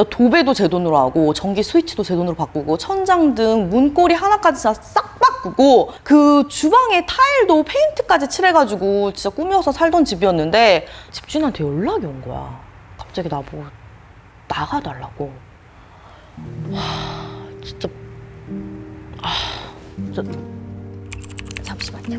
도배도 제 돈으로 하고 전기 스위치도 제 돈으로 바꾸고 천장등 문고리 하나까지 다 싹 바꾸고 그 주방에 타일도 페인트까지 칠해가지고 진짜 꾸며서 살던 집이었는데 집주인한테 연락이 온 거야. 갑자기 나보고 나가달라고. 진짜 잠시만요.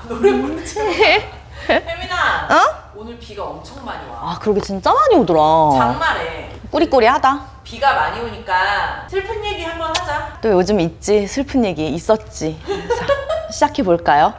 노래 부르지. 혜민아. 어? 오늘 비가 엄청 많이 와. 그러게 진짜 많이 오더라. 장마래. 꾸리꾸리하다. 비가 많이 오니까 슬픈 얘기 한번 하자. 또 요즘 있지, 슬픈 얘기 있었지. 자, 시작해볼까요?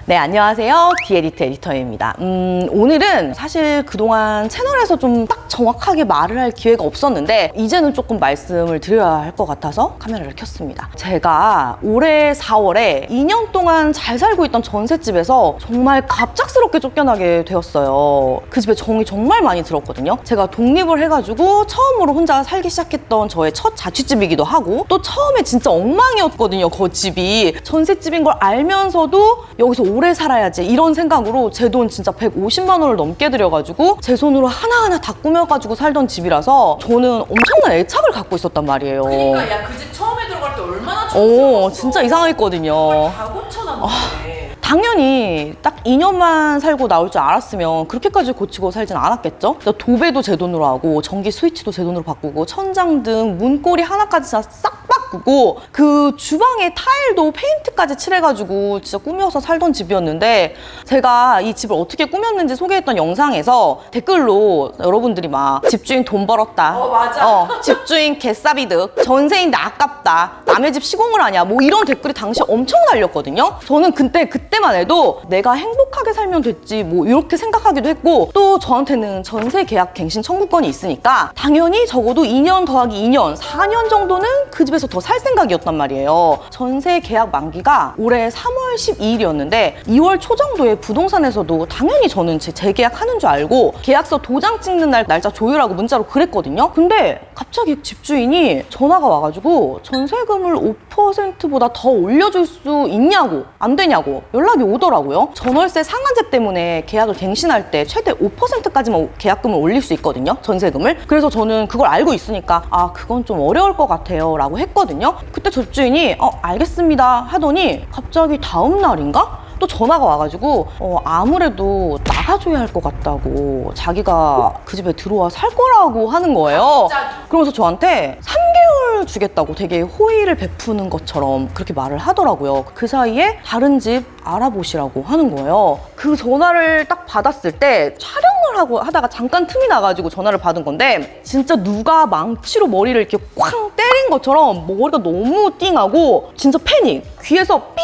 네, 안녕하세요. 디에디트 에디터입니다. 오늘은 사실 그동안 채널에서 좀 딱 정확하게 말을 할 기회가 없었는데 이제는 조금 말씀을 드려야 할 것 같아서 카메라를 켰습니다. 제가 올해 4월에 2년 동안 잘 살고 있던 전셋집에서 정말 갑작스럽게 쫓겨나게 되었어요. 그 집에 정이 정말 많이 들었거든요. 제가 독립을 해가지고 처음으로 혼자 살기 시작했던 저의 첫 자취집이기도 하고 또 처음에 진짜 엉망이었거든요. 그 집이 전셋집인 걸 알면서도 여기서 오래 살아야지 이런 생각으로 제 돈 진짜 150만 원을 넘게 들여가지고 제 손으로 하나하나 다 꾸며가지고 살던 집이라서 저는 엄청난 애착을 갖고 있었단 말이에요. 그러니까 야, 그 집 처음에 들어갈 때 얼마나 촌스러웠어. 진짜 이상했거든요. 다 고쳐놨는데. 당연히 딱 2년만 살고 나올 줄 알았으면 그렇게까지 고치고 살진 않았겠죠? 도배도 제 돈으로 하고 전기 스위치도 제 돈으로 바꾸고 천장등 문고리 하나까지 다 싹 바꾸고 그 주방에 타일도 페인트까지 칠해가지고 진짜 꾸며서 살던 집이었는데 제가 이 집을 어떻게 꾸몄는지 소개했던 영상에서 댓글로 여러분들이 막 집주인 돈 벌었다. 맞아. 집주인 개싸비득. 전세인데 아깝다. 남의 집 시공을 하냐. 뭐 이런 댓글이 당시 엄청 달렸거든요. 저는 그때만 해도 내가 행복하게 살면 됐지 뭐 이렇게 생각하기도 했고 또 저한테는 전세 계약 갱신 청구권이 있으니까 당연히 적어도 2년 더하기 2년, 4년 정도는 그 집에서 더 살 생각이었단 말이에요. 전세 계약 만기가 올해 3월 12일이었는데 2월 초 정도에 부동산에서도 당연히 저는 재계약하는 줄 알고 계약서 도장 찍는 날짜 조율하고 문자로 그랬거든요. 근데 갑자기 집주인이 전화가 와가지고 전세금을 5%보다 더 올려줄 수 있냐고 안 되냐고 연락이 오더라고요. 전월세 상한제 때문에 계약을 갱신할 때 최대 5%까지만 계약금을 올릴 수 있거든요. 전세금을. 그래서 저는 그걸 알고 있으니까 그건 좀 어려울 것 같아요 라고 했거든요. 그때 집주인이 알겠습니다 하더니 갑자기 다음 날인가? 또 전화가 와가지고 아무래도 나가줘야 할 것 같다고 자기가 그 집에 들어와 살 거라고 하는 거예요. 그러면서 저한테 3개월 주겠다고 되게 호의를 베푸는 것처럼 그렇게 말을 하더라고요. 그 사이에 다른 집 알아보시라고 하는 거예요. 그 전화를 딱 받았을 때 촬영을 하다가 잠깐 틈이 나가지고 전화를 받은 건데 진짜 누가 망치로 머리를 이렇게 쾅 때린 것처럼 머리가 너무 띵하고 진짜 패닉. 귀에서 삐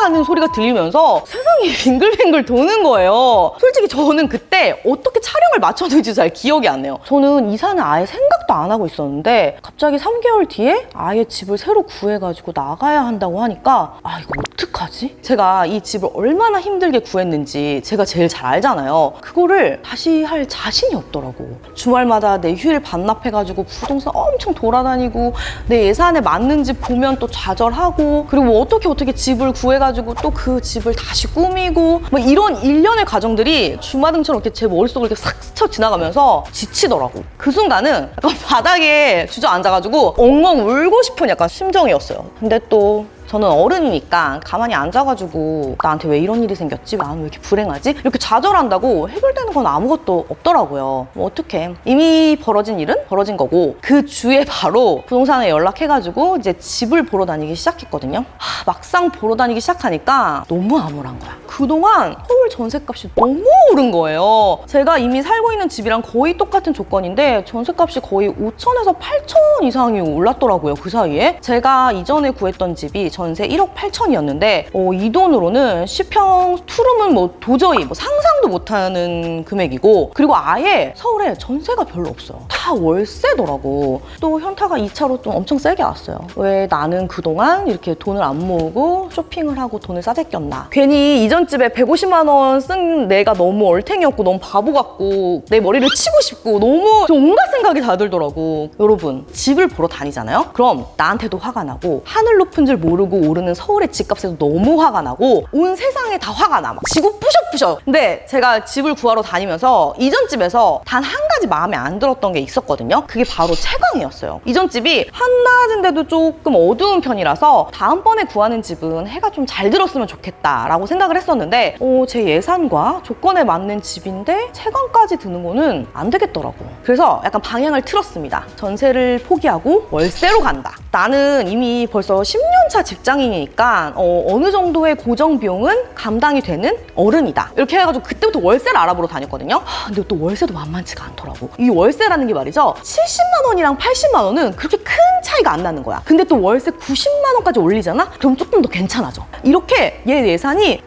하는 소리가 들리면서 세상이 빙글빙글 도는 거예요. 솔직히 저는 그때 어떻게 촬영을 맞춰둘지 잘 기억이 안 나요. 저는 이사는 아예 생각도 안 하고 있었는데 갑자기 3개월 뒤에 아예 집을 새로 구해가지고 나가야 한다고 하니까 이거 어떡하지? 제가 이 집을 얼마나 힘들게 구했는지 제가 제일 잘 알잖아요. 그거를 다시 할 자신이 없더라고. 주말마다 내 휴일 반납해가지고 부동산 엄청 돌아다니고 내 예산에 맞는 집 보면 또 좌절하고 그리고 뭐 어떻게 집을 구해가지고 또 그 집을 다시 꾸미고 뭐 이런 일련의 과정들이 주마등처럼 이렇게 제 머릿속을 이렇게 싹 스쳐 지나가면서 지치더라고. 그 순간은 약간 바닥에 주저앉아가지고 엉엉 울고 싶은 약간 심정이었어요. 근데 또 저는 어른이니까 가만히 앉아가지고 나한테 왜 이런 일이 생겼지? 나는 왜 이렇게 불행하지? 이렇게 좌절한다고 해결되는 건 아무것도 없더라고요. 뭐 어떡해. 이미 벌어진 일은 벌어진 거고 그 주에 바로 부동산에 연락해가지고 이제 집을 보러 다니기 시작했거든요. 막상 보러 다니기 시작하니까 너무 암울한 거야. 그동안 서울 전셋값이 너무 오른 거예요. 제가 이미 살고 있는 집이랑 거의 똑같은 조건인데 전셋값이 거의 5천에서 8천 이상이 올랐더라고요. 그 사이에. 제가 이전에 구했던 집이 전세 1억 8천이었는데 이 돈으로는 10평 투룸은 뭐 도저히 상상도 상상도 못하는 금액이고, 그리고 아예 서울에 전세가 별로 없어요. 다 월세더라고. 또 현타가 2차로 좀 엄청 세게 왔어요. 왜 나는 그동안 이렇게 돈을 안 모으고 쇼핑을 하고 돈을 싸제꼈나. 괜히 이전 집에 150만 원 쓴 내가 너무 얼탱이었고 너무 바보 같고 내 머리를 치고 싶고 너무 온갖 생각이 다 들더라고. 여러분, 집을 보러 다니잖아요? 그럼 나한테도 화가 나고 하늘 높은 줄 모르고 오르는 서울의 집값에도 너무 화가 나고 온 세상에 다 화가 나. 막 지구 부셔부셔. 근데 제가 집을 구하러 다니면서 이전 집에서 단 한 가지 마음에 안 들었던 게 있었거든요. 그게 바로 채광이었어요. 이전 집이 한낮인데도 조금 어두운 편이라서 다음번에 구하는 집은 해가 좀 잘 들었으면 좋겠다라고 생각을 했었는데 제 예산과 조건에 맞는 집인데 채광까지 드는 거는 안 되겠더라고. 그래서 약간 방향을 틀었습니다. 전세를 포기하고 월세로 간다. 나는 이미 벌써 10년차 직장인이니까 어느 정도의 고정 비용은 감당이 되는 어른이다. 이렇게 해가지고 그때부터 월세를 알아보러 다녔거든요. 근데 또 월세도 만만치가 않더라고. 이 월세라는 게 말이죠. 70만 원이랑 80만 원은 그렇게 큰 차이가 안 나는 거야. 근데 또 월세 90만 원까지 올리잖아? 그럼 조금 더 괜찮아져. 이렇게 얘 예산이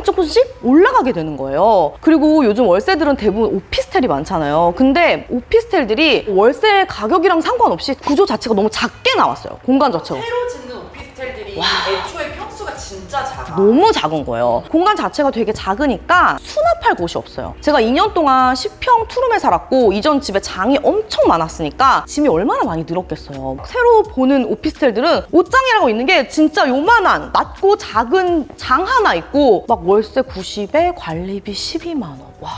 조금씩 올라가게 되는 거예요. 그리고 요즘 월세들은 대부분 오피스텔이 많잖아요. 근데 오피스텔들이 월세 가격이랑 상관없이 구조 자체가 너무 작게 나왔어요. 공간 자체가. 새로 짓는 오피스텔들이 애초에 평수가 진짜 작아. 너무 작은 거예요. 공간 자체가 되게 작으니까 수납할 곳이 없어요. 제가 2년 동안 10평 투룸에 살았고 이전 집에 장이 엄청 많았으니까 짐이 얼마나 많이 늘었겠어요. 새로 보는 오피스텔들은 옷장이라고 있는 게 진짜 요만한 낮고 작은 장 하나 있고 막 월세 90에 관리비 12만 원. 와.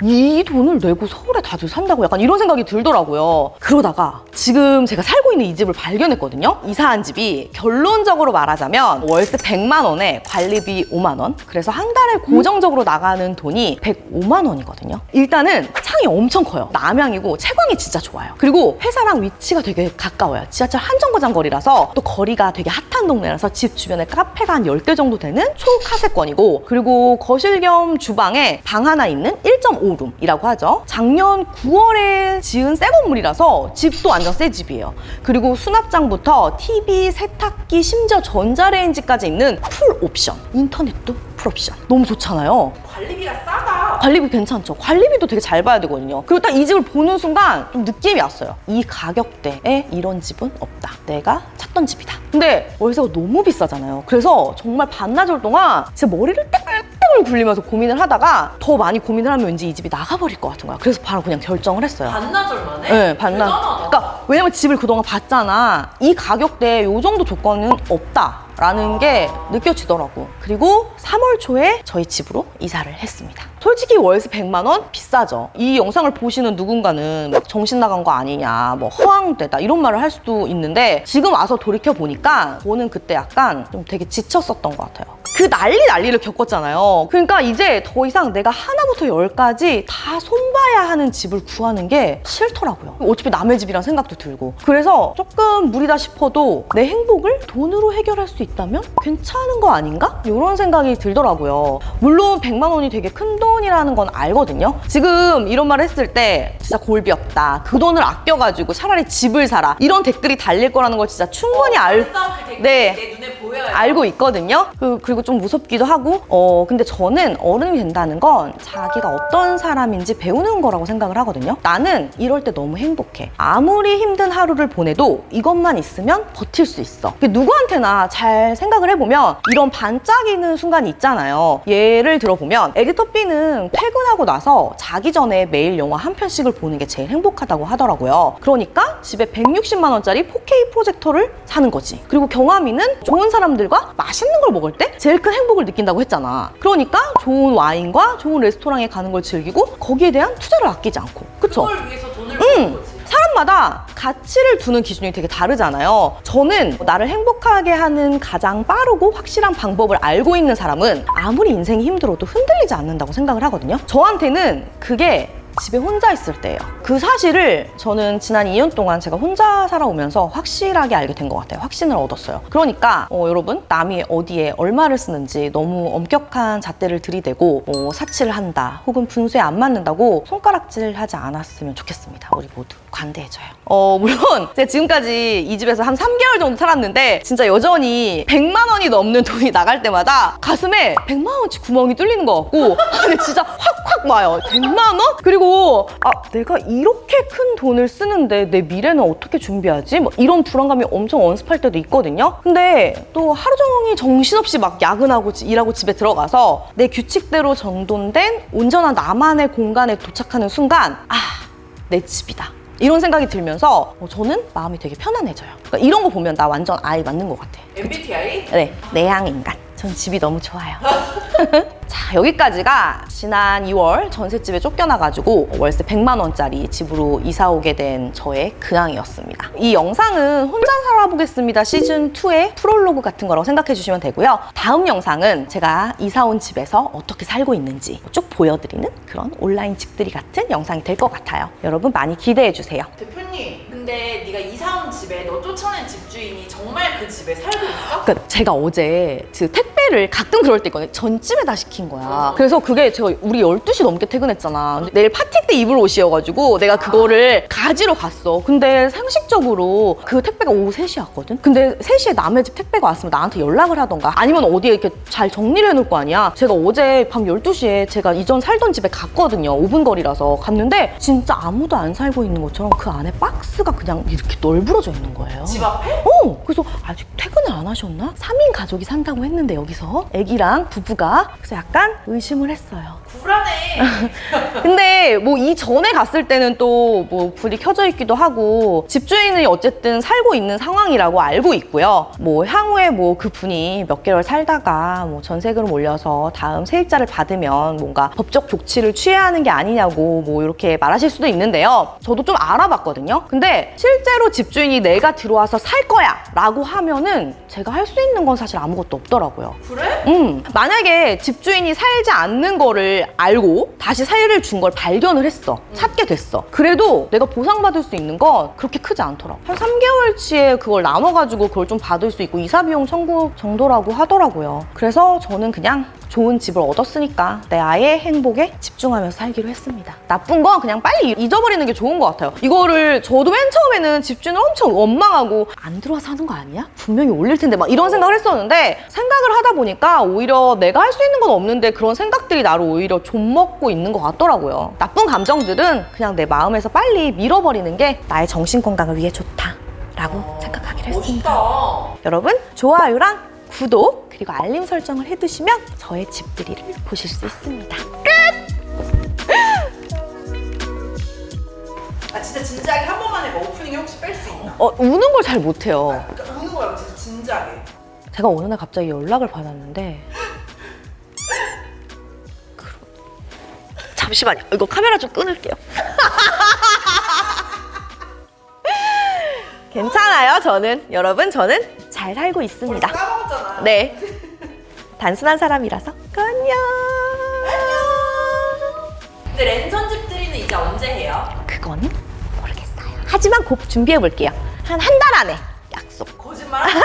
이 돈을 내고 서울에 다들 산다고 약간 이런 생각이 들더라고요. 그러다가 지금 제가 살고 있는 이 집을 발견했거든요. 이사한 집이 결론적으로 말하자면 월세 100만 원에 관리비 5만 원. 그래서 한 달에 고정적으로 나가는 돈이 105만 원이거든요. 일단은 창이 엄청 커요. 남향이고 채광이 진짜 좋아요. 그리고 회사랑 위치가 되게 가까워요. 지하철 한 정거장 거리라서 또 거리가 되게 핫한 동네라서 집 주변에 카페가 한 10개 정도 되는 초카세권이고, 그리고 거실 겸 주방에 방 하나 있는 1.5룸이라고 하죠. 작년 9월에 지은 새 건물이라서 집도 완전 새 집이에요. 그리고 수납장부터 TV, 세탁기, 심지어 전자레인지까지 있는 풀 옵션. 인터넷도 풀 옵션. 너무 좋잖아요. 관리비가 싸다. 관리비 괜찮죠? 관리비도 되게 잘 봐야 되거든요. 그리고 딱 이 집을 보는 순간 좀 느낌이 왔어요. 이 가격대에 이런 집은 없다. 내가 찾던 집이다. 근데 월세가 너무 비싸잖아요. 그래서 정말 반나절 동안 제 머리를 땡땡을 굴리면서 고민을 하다가 더 많이 고민을 하면 왠지 이 집이 나가버릴 것 같은 거야. 그래서 바로 그냥 결정을 했어요. 반나절 만에? 네, 반나절. 대단하다. 그러니까 왜냐면 집을 그동안 봤잖아. 이 가격대에 요 정도 조건은 없다. 라는 게 느껴지더라고. 그리고 3월 초에 저희 집으로 이사를 했습니다. 솔직히 월세 100만 원? 비싸죠. 이 영상을 보시는 누군가는 막 정신 나간 거 아니냐, 뭐 허황되다 이런 말을 할 수도 있는데 지금 와서 돌이켜보니까 저는 그때 약간 좀 되게 지쳤었던 것 같아요. 그 난리를 겪었잖아요. 그러니까 이제 더 이상 내가 하나부터 10까지 다 손봐야 하는 집을 구하는 게 싫더라고요. 어차피 남의 집이란 생각도 들고. 그래서 조금 무리다 싶어도 내 행복을 돈으로 해결할 수 있다면 괜찮은 거 아닌가? 이런 생각이 들더라고요. 물론 100만 원이 되게 큰 돈이라는 건 알거든요. 지금 이런 말 했을 때 진짜 골비였다. 그 돈을 아껴가지고 차라리 집을 사라. 이런 댓글이 달릴 거라는 걸 진짜 충분히 벌써 그 댓글이 네. 내 눈에 보여요. 알고 있거든요. 그리고 좀 무섭기도 하고 근데 저는 어른이 된다는 건 자기가 어떤 사람인지 배우는 거라고 생각을 하거든요. 나는 이럴 때 너무 행복해. 아무리 힘든 하루를 보내도 이것만 있으면 버틸 수 있어. 누구한테나 잘 생각을 해보면 이런 반짝이는 순간이 있잖아요. 예를 들어보면 에디터 B는 퇴근하고 나서 자기 전에 매일 영화 한 편씩을 보는 게 제일 행복하다고 하더라고요. 그러니까 집에 160만 원짜리 4K 프로젝터를 사는 거지. 그리고 경아미는 좋은 사람들과 맛있는 걸 먹을 때 제일 큰 행복을 느낀다고 했잖아. 그러니까 좋은 와인과 좋은 레스토랑에 가는 걸 즐기고 거기에 대한 투자를 아끼지 않고. 그쵸? 그걸 위해서 돈을 버는 거지. 사람마다 가치를 두는 기준이 되게 다르잖아요. 저는 나를 행복하게 하는 가장 빠르고 확실한 방법을 알고 있는 사람은 아무리 인생이 힘들어도 흔들리지 않는다고 생각을 하거든요. 저한테는 그게 집에 혼자 있을 때예요. 그 사실을 저는 지난 2년 동안 제가 혼자 살아오면서 확실하게 알게 된 것 같아요. 확신을 얻었어요. 그러니까 여러분, 남이 어디에 얼마를 쓰는지 너무 엄격한 잣대를 들이대고 사치를 한다 혹은 분수에 안 맞는다고 손가락질하지 않았으면 좋겠습니다. 우리 모두 관대해져요. 물론 제가 지금까지 이 집에서 한 3개월 정도 살았는데 진짜 여전히 100만 원이 넘는 돈이 나갈 때마다 가슴에 100만 원치 구멍이 뚫리는 것 같고 근데 진짜 확 확확 와요. 100만 원? 그리고 내가 이렇게 큰 돈을 쓰는데 내 미래는 어떻게 준비하지? 뭐 이런 불안감이 엄청 엄습할 때도 있거든요. 근데 또 하루 종일 정신없이 막 야근하고 일하고 집에 들어가서 내 규칙대로 정돈된 온전한 나만의 공간에 도착하는 순간 내 집이다. 이런 생각이 들면서 저는 마음이 되게 편안해져요. 그러니까 이런 거 보면 나 완전 아이 맞는 것 같아. MBTI? 네, 내향인간. 전 집이 너무 좋아요. 자, 여기까지가 지난 2월 전셋집에 쫓겨나가지고 월세 100만 원짜리 집으로 이사 오게 된 저의 근황이었습니다. 이 영상은 혼자 살아보겠습니다 시즌2의 프롤로그 같은 거라고 생각해 주시면 되고요. 다음 영상은 제가 이사 온 집에서 어떻게 살고 있는지 쭉 보여드리는 그런 온라인 집들이 같은 영상이 될 것 같아요. 여러분 많이 기대해 주세요. 대표님, 근데 네가 이사 온 집에 너 쫓아낸 집주인이 정말 그 집에 살고 있어? 그러니까 제가 어제 그 택배를 가끔 그럴 때 있거든요. 전집에다 시킨 거야. 그래서 그게 제가 우리 12시 넘게 퇴근했잖아. 근데 내일 파티 때 입을 옷이어가지고 내가 그거를 가지러 갔어. 근데 상식적으로 그 택배가 오후 3시에 왔거든? 근데 3시에 남의 집 택배가 왔으면 나한테 연락을 하던가 아니면 어디에 이렇게 잘 정리를 해놓을 거 아니야. 제가 어제 밤 12시에 제가 이전 살던 집에 갔거든요. 5분 거리라서 갔는데 진짜 아무도 안 살고 있는 것처럼 그 안에 박스가 그냥 이렇게 널브러져 있는 거예요. 집 앞에? 그래서 아직 퇴근을 안 하셨나? 3인 가족이 산다고 했는데 여기서 애기랑 부부가 그래서 약간 의심을 했어요. 불안해. 근데 뭐 이전에 갔을 때는 또 뭐 불이 켜져 있기도 하고 집주인이 어쨌든 살고 있는 상황이라고 알고 있고요. 뭐 향후에 뭐 그 분이 몇 개월 살다가 뭐 전세금을 올려서 다음 세입자를 받으면 뭔가 법적 조치를 취해야 하는 게 아니냐고 뭐 이렇게 말하실 수도 있는데요. 저도 좀 알아봤거든요. 근데 실제로 집주인이 내가 들어와서 살 거야 라고 하면은 제가 할 수 있는 건 사실 아무것도 없더라고요. 그래? 만약에 집주인이 살지 않는 거를 알고 다시 살을 준 걸 발견을 했어. 찾게 됐어. 그래도 내가 보상받을 수 있는 건 그렇게 크지 않더라고. 한 3개월치에 그걸 나눠가지고 그걸 좀 받을 수 있고 이사 비용 청구 정도라고 하더라고요. 그래서 저는 그냥 좋은 집을 얻었으니까 내 아이의 행복에 집중하면서 살기로 했습니다. 나쁜 건 그냥 빨리 잊어버리는 게 좋은 것 같아요. 이거를 저도 맨 처음에는 집주인을 엄청 원망하고 안 들어와서 하는 거 아니야? 분명히 올릴 텐데 막 이런 생각을 했었는데 생각을 하다 보니까 오히려 내가 할 수 있는 건 없는데 그런 생각들이 나를 오히려 좀먹고 있는 것 같더라고요. 나쁜 감정들은 그냥 내 마음에서 빨리 밀어버리는 게 나의 정신 건강을 위해 좋다라고 생각하기로 했습니다. 멋있다. 여러분 좋아요랑 구독 그리고 알림 설정을 해두시면 저의 집들이를 보실 수 있습니다. 끝! 진짜 진지하게 한 번만 해봐. 오프닝에 혹시 뺄 수 있나? 우는 걸 잘 못해요. 그러니까 우는 거야 진짜 진지하게. 제가 어느 날 갑자기 연락을 받았는데 잠시만요. 이거 카메라 좀 끊을게요. 괜찮아요. 저는 잘 살고 있습니다. 벌써 까먹었잖아. 네. 단순한 사람이라서. 안녕. 근데 랜선 집들이는 이제 언제 해요? 그거는 모르겠어요. 하지만 곧 준비해 볼게요. 한 달 안에 약속. 거짓말 하지 마.